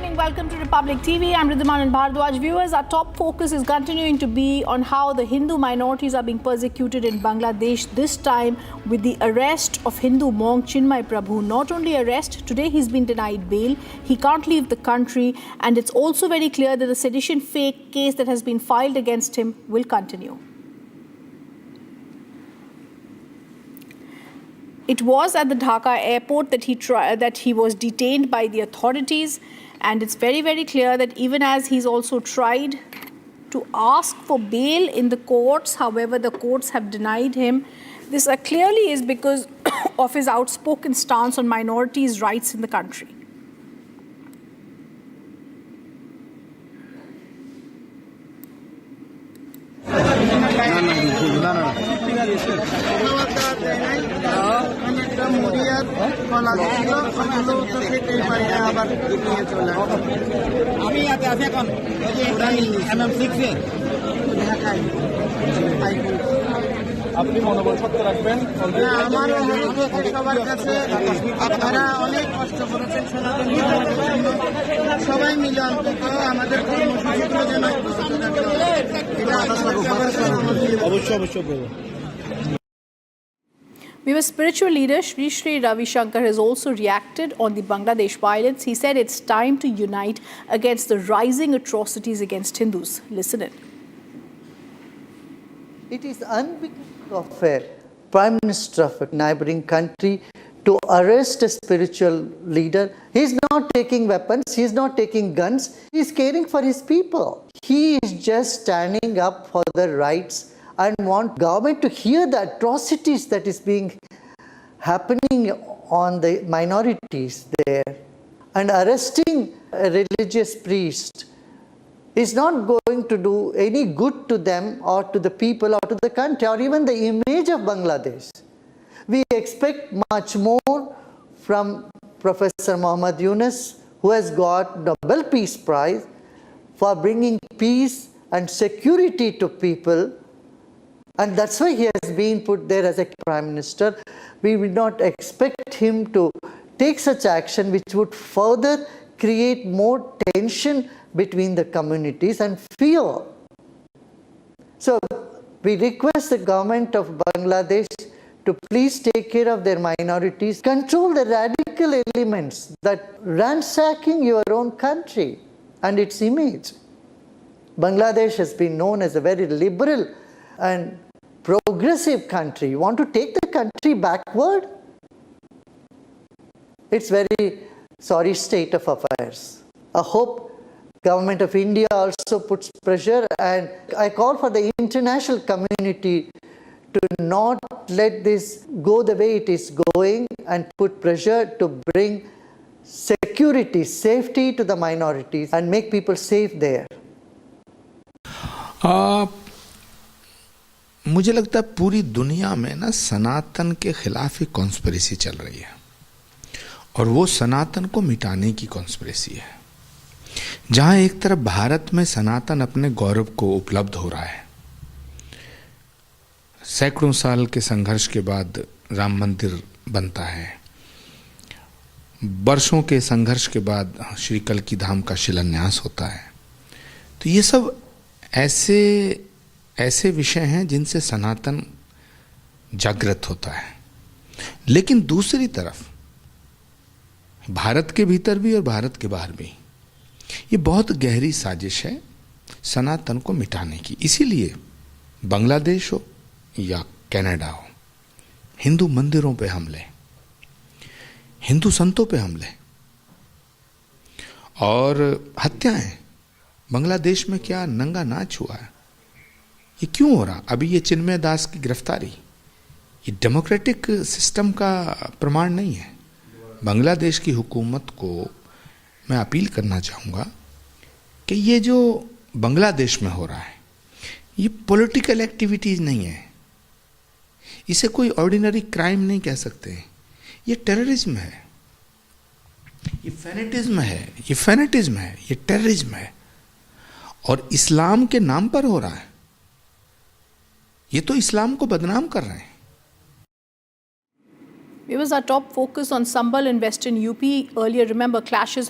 evening. Welcome to Republic TV. I'm Ridhiman Bhardwaj. Viewers, our top focus is continuing to be on how the Hindu minorities are being persecuted in Bangladesh, this time with the arrest of Hindu monk Chinmay Prabhu. Not only arrest, today he's been denied bail. He can't leave the country, and it's also very clear that the sedition fake case that has been filed against him will continue. It was at the Dhaka airport that he was detained by the authorities, and it's very, very clear that even as he's also tried to ask for bail in the courts, however, the courts have denied him. This clearly is because of his outspoken stance on minorities' rights in the country. আপনি মনোবল শক্ত রাখবেন। আমারও সবার কাছে আপনারা অনেক কষ্ট করেছেন সবাই মিলে অন্তত আমাদের কর্মসূচিগুলো যেন অবশ্যই Our spiritual leader Sri Sri Ravi Shankar has also reacted on the Bangladesh violence. He said it's time to unite against the rising atrocities against Hindus. Listen in. It is unbecoming of a prime minister of a neighboring country to arrest a spiritual leader. He's not taking weapons, he's not taking guns, he's caring for his people. He is just standing up for the rights and want government to hear the atrocities that is being happening on the minorities there. And arresting a religious priest is not going to do any good to them or to the people or to the country or even the image of Bangladesh. We expect much more from Professor Muhammad Yunus, who has got Nobel Peace Prize for bringing peace and security to people, and that's why he has been put there as a prime minister. We will not expect him to take such action which would further create more tension between the communities and fear. So we request the government of Bangladesh to please take care of their minorities, control the radical elements that ransacking your own country and its image. Bangladesh has been known as a very liberal and progressive country. You want to take the country backward? It's very sorry state of affairs. I hope Government of India also puts pressure, and I call for the international community to not let this go the way it is going and put pressure to bring security, safety to the minorities and make people safe there. मुझे लगता है पूरी दुनिया में ना सनातन के खिलाफ ही conspiracy चल रही है, और वो सनातन को मिटाने की कॉन्स्पिरेसी है। जहां एक तरफ भारत में सनातन अपने गौरव को उपलब्ध हो रहा है, सैकड़ों साल के संघर्ष के बाद राम मंदिर बनता है, वर्षों के संघर्ष के बाद श्री कल्की धाम का शिलान्यास होता है, तो ये सब ऐसे विषय हैं जिनसे सनातन जागृत होता है। लेकिन दूसरी तरफ भारत के भीतर भी और भारत के बाहर भी ये बहुत गहरी साजिश है सनातन को मिटाने की। इसीलिए बांग्लादेश हो या कनाडा हो, हिंदू मंदिरों पे हमले, हिंदू संतों पे हमले और हत्याएं। बांग्लादेश में क्या नंगा नाच हुआ है? ये क्यों हो रहा? अभी ये चिन्मय दास की गिरफ्तारी, ये डेमोक्रेटिक सिस्टम का प्रमाण नहीं है। बांग्लादेश की हुकूमत को मैं अपील करना चाहूँगा कि ये जो बांग्लादेश में हो रहा है ये पॉलिटिकल एक्टिविटीज़ नहीं है, इसे कोई ऑर्डिनरी क्राइम नहीं कह सकते। ये टेररिज्म है, ये फैनेटिज्म है, ये टेररिज्म है, और इस्लाम के नाम पर हो रहा है। ये तो इस्लाम को बदनाम कर रहे हैं। It was our top focus on Sambal in Western UP. Earlier, remember, clashes